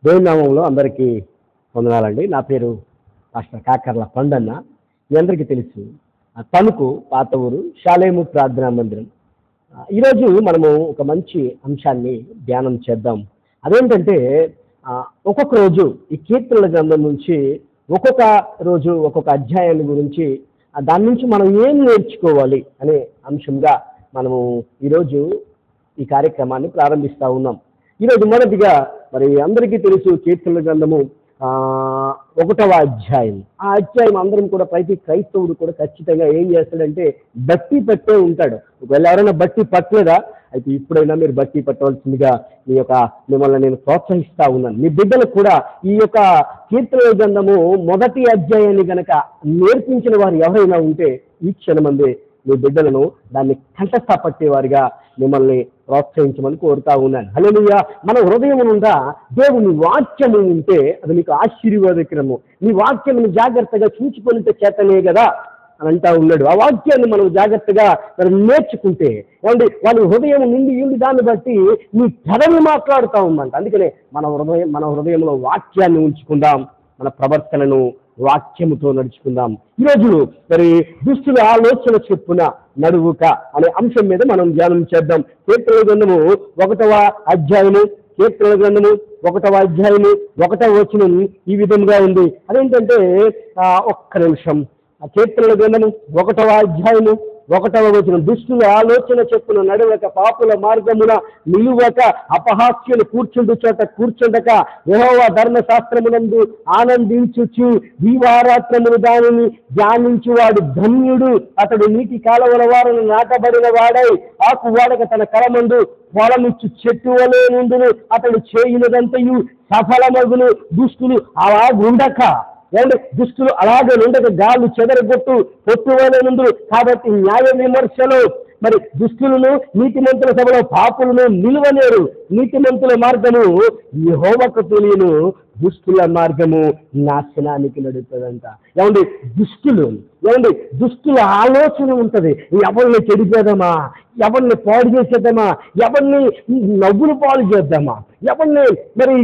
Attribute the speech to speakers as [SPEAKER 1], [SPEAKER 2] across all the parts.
[SPEAKER 1] దేవుని నామంలో అందరికీ వందనాలండి. నా పేరు మాస్టర్ కాకర్ల పండన్న. మీ అందరికీ తెలుసు తణుకు పాత ఊరు షాలేము ప్రార్థనా మందిరం. ఈరోజు మనము ఒక మంచి అంశాన్ని ధ్యానం చేద్దాం. అదేంటంటే ఒక్కొక్క రోజు ఈ కీర్తనల గ్రంథం నుంచి ఒక్కొక్క రోజు ఒక్కొక్క అధ్యాయాన్ని గురించి దాని నుంచి మనం ఏం నేర్చుకోవాలి అనే అంశంగా మనము ఈరోజు ఈ కార్యక్రమాన్ని ప్రారంభిస్తూ ఉన్నాం. ఈరోజు మొదటిగా మరి అందరికీ తెలుసు కీర్తనల గ్రంథము 1వ అధ్యాయం. ఆ అధ్యాయం అందరం కూడా ప్రతి క్రైస్తవుడు కూడా ఖచ్చితంగా ఏం చేస్తాడంటే బట్టి పట్టే ఉంటాడు. ఒకవేళ ఎవరైనా బట్టి పట్టలేదా అయితే ఇప్పుడైనా మీరు బట్టి పట్టవలసిందిగా మిమ్మల్ని నేను ప్రోత్సహిస్తా ఉన్నాను. మీ బిడ్డలకు కూడా ఈ యొక్క కీర్తనల గ్రంథము మొదటి అధ్యాయాన్ని గనక నేర్పించిన వారు ఎవరైనా ఉంటే ఈ క్షణమందే మీ బిడ్డలను దాన్ని కంఠస్థ పట్టేవారిగా మిమ్మల్ని ప్రోత్సహించమని కోరుతా ఉన్నాను. హల్లెలూయా. మన హృదయం నుండా దేవుని వాక్యము ఉంటే అది మీకు ఆశీర్వాదకరము. నీ వాక్యమును జాగ్రత్తగా చూచుకొనితే చేతనే కదా అని అంటా ఉన్నాడు. ఆ వాక్యాన్ని మనం జాగ్రత్తగా నేర్చుకుంటే ఏమండి వాళ్ళ హృదయం నిండి దాన్ని బట్టి నీ పెదవి మాట్లాడుతూ ఉందంట. అందుకనే మన హృదయంలో వాక్యాన్ని ఉంచుకుందాం, మన ప్రవర్తనను వాక్యముతో నడుచుకుందాం. ఈరోజు మరి దుష్టుల ఆలోచన చొప్పున నడువుక అనే అంశం మీద మనం ధ్యానం చేద్దాం. కీర్తనల గ్రంథము 1వ అధ్యాయము 1వ వచనం ఈ విధంగా ఉంది. అదేంటంటే ఒక్క నిమిషం. కీర్తనల గ్రంథము 1వ అధ్యాయము 1వ వచనం, దుష్టుల ఆలోచన చొప్పున నడవక, పాపుల మార్గమున నిలువక, అపహాస్యులు కూర్చుండు చోట కూర్చుండక, యెహోవా ధర్మశాస్త్రమునందు ఆనందించుచు దీవారాత్రములు దానిని ధ్యానించువాడు ధన్యుడు. అతడు నీటి కాలవల వారిని నాటబడిన వాడై ఆకు వాడక తన కలమందు పొలమిచ్చు చెట్టు వలె నుండును. అతడు చేయునదంతయు సఫలమగును. దుష్టులు అలాగుండక దుష్టులు అలాగే ఉండక గాలు చెదరగొట్టు పొట్టువలే నుండు. కాబట్టి న్యాయ విమర్శలు మరి దుష్టులను నీతిమంతుల సభలో పాపులను నిలువలేరు. నీతిమంతుల మార్గము యెహోవాకు తెలియను, దుష్టుల మార్గము నాశనానికి నడుపుతుందంట. దుష్టుల ఆలోచన ఉంటది. ఎవరిని చెడిపోదామా, ఎవరిని పాడు చేసేద్దామా, ఎవరిని నవ్వులు పాలు చేద్దామా, ఎవరిని మరి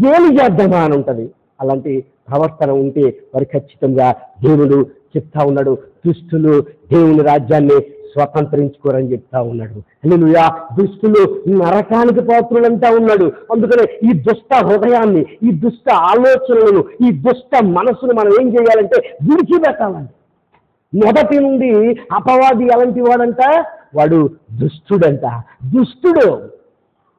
[SPEAKER 1] గేలి చేద్దామా అని ఉంటది. అలాంటి ప్రవర్తన ఉంటే వారు ఖచ్చితంగా దేవుడు చెప్తా ఉన్నాడు, దుష్టులు దేవుని రాజ్యాన్ని స్వతంత్రించుకోరని చెప్తా ఉన్నాడు. హల్లెలూయా. దుష్టులు నరకానికి పాత్రులంటా ఉన్నాడు. అందుకనే ఈ దుష్ట హృదయాన్ని, ఈ దుష్ట ఆలోచనలను, ఈ దుష్ట మనసును మనం ఏం చేయాలంటే విడిచిపెట్టాలండి. మొదటి నుండి అపవాది ఎలాంటి వాడంట, వాడు దుష్టుడు.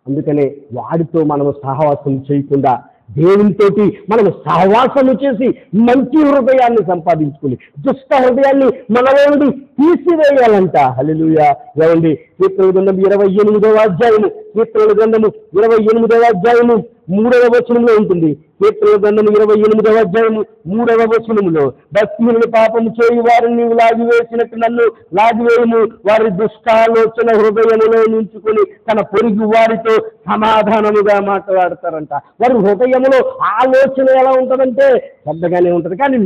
[SPEAKER 1] అందుకనే వాడితో మనము సహవాసం చేయకుండా దేవునితోటి మనం సహవాసము చేసి మంచి హృదయాన్ని సంపాదించుకుని దుష్ట హృదయాన్ని మనలో నుండి తీసివేయాలంట. హల్లెలూయా. ఏమండి, కీర్తనల గ్రంథం 28వ అధ్యాయము 28వ అధ్యాయము 3వ వచనంలో ఉంటుంది. కీర్తనల గ్రంథం 28వ అధ్యాయము 3వ వచనంలో, భక్తిహీనులు పాపము చేయు వారిని నీవు లాగివేసినట్టు నన్ను లాగివేయము. వారి దుష్టాలోచన హృదయములో నుంచుకొని తన పొరుగు వారితో సమాధానముగా మాట్లాడతారంట. వారి హృదయములో ఆలోచన ఎలా ఉంటుందంటే పెద్దగానే ఉంటుంది, కానీ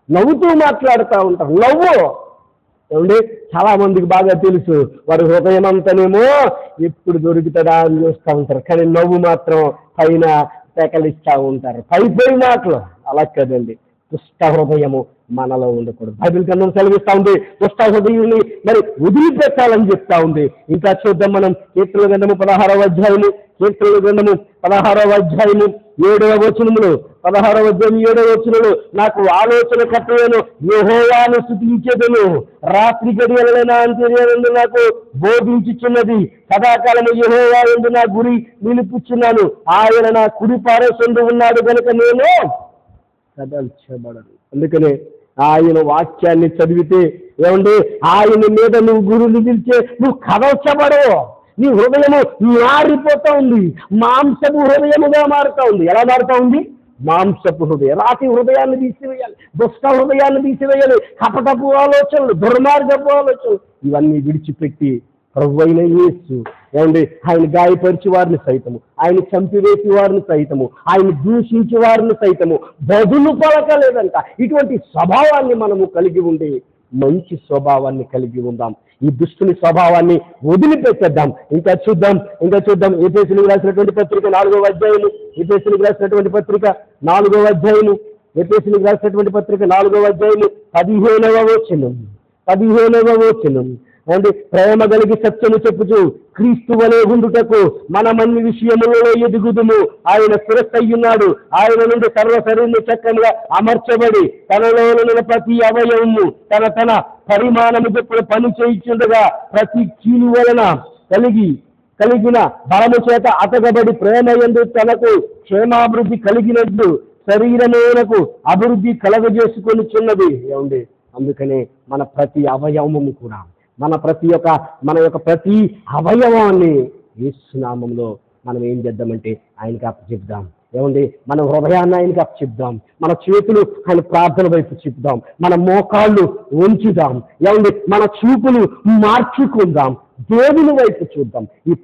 [SPEAKER 1] నవ్వుతూ మాట్లాడుతూ ఉంటారు. ఏమండి, చాలా మందికి బాగా తెలుసు వారి హృదయం అంతానేమో ఎప్పుడు దొరుకుతుందా అని చూస్తూ ఉంటారు, కానీ నవ్వు మాత్రం పైన పెకలిస్తూ ఉంటారు. పై మాటలు అలా కదండి. దుష్ట హృదయము మనలో ఉండకూడదు. బైబిల్ గ్రంథం సెలవిస్తూ ఉంది దుష్ట హృదయాన్ని మరి వదిలిపెట్టాలని చెప్తా ఉంది. ఇంకా చూద్దాం మనం కీర్తనల గ్రంథము 16వ అధ్యాయము 7వ వచనములు 16వ అధ్యాయం 7వ వచనములు, నాకు ఆలోచన కట్టలేను, యెహోవాను స్తుతించెదను. రాత్రి గడియలైనా అంతర్యాలను నాకు బోధించుచున్నది. సదాకాలము యెహోవా యందు నా గురి నిలుపుచున్నాను. ఆయన నా కుడి పార్శ్వమున ఉన్నాడు కనుక నేను కదల్చబడను. అందుకనే ఆయన వాక్యాన్ని చదివితే ఏమండి, ఆయన మీద నువ్వు గురుని నిలిచే నువ్వు కదల్చబడవు. నీ హృదయము మారిపోతా ఉంది, మాంసపు హృదయముగా మారుతా ఉంది. ఎలా మారుతా ఉంది? మాంసపు హృదయం. రాతి హృదయాన్ని తీసివేయాలి, దుష్ట హృదయాన్ని తీసివేయాలి. కపటపు ఆలోచనలు, దుర్మార్గపు ఆలోచనలు ఇవన్నీ విడిచిపెట్టి ప్రభువైన యేసు ఏమండి ఆయన గాయపరిచి వారిని సైతము, ఆయన చంపివేసి వారిని సైతము, ఆయన దూషించి వారిని సైతము బదులు పలకలేదంట. ఇటువంటి స్వభావాన్ని మనము కలిగి ఉండి మంచి స్వభావాన్ని కలిగి ఉందాం. ఈ దుష్టుని స్వభావాన్ని వదిలిపెట్టేద్దాం. ఇంకా చూద్దాం. ఎఫెసీయులకు రాసినటువంటి పత్రిక 4వ అధ్యాయము, ఎఫెసీయులకు రాసినటువంటి పత్రిక 4వ అధ్యాయము, ఎఫెసీయులకు రాసినటువంటి పత్రిక 4వ అధ్యాయము 15వ వచనం. అంటే ప్రేమ కలిగి సత్యము చెప్పుచు క్రీస్తు వలె ఉండుటకు మనమన్ని విషయములలో ఎదుగుదుము. ఆయన శిరస్సయ్యున్నాడు. ఆయన నుండి సర్వ శరీరము చక్కగా అమర్చబడి తనలో ప్రతి అవయవము తన పరిమాణము చొప్పున పని చేయించుండగా ప్రతి కీలు వలన కలిగిన బలము చేత అతగబడి ప్రేమ యందు తనకు క్షేమాభివృద్ధి కలిగినట్లు శరీరమునకు అభివృద్ధి కలగజేసుకొనిచున్నది. ఏమండి, అందుకనే మన ప్రతి అవయవము కూడా మన యొక్క ప్రతి అవయవాన్ని యేసు నామములో మనం ఏం చేద్దామంటే ఆయనకి అప్పచెప్దాం. ఏమండి, మన హృదయాన్ని ఆయనకి అప్పచెప్దాం. మన చేతులు ఆయన ప్రార్థన వైపు చెప్దాం. మన మోకాళ్ళు ఉంచుదాం. ఏమండి, మన చూపులు మార్చుకుందాం. దేవుని వైపు చూద్దాం. ఈ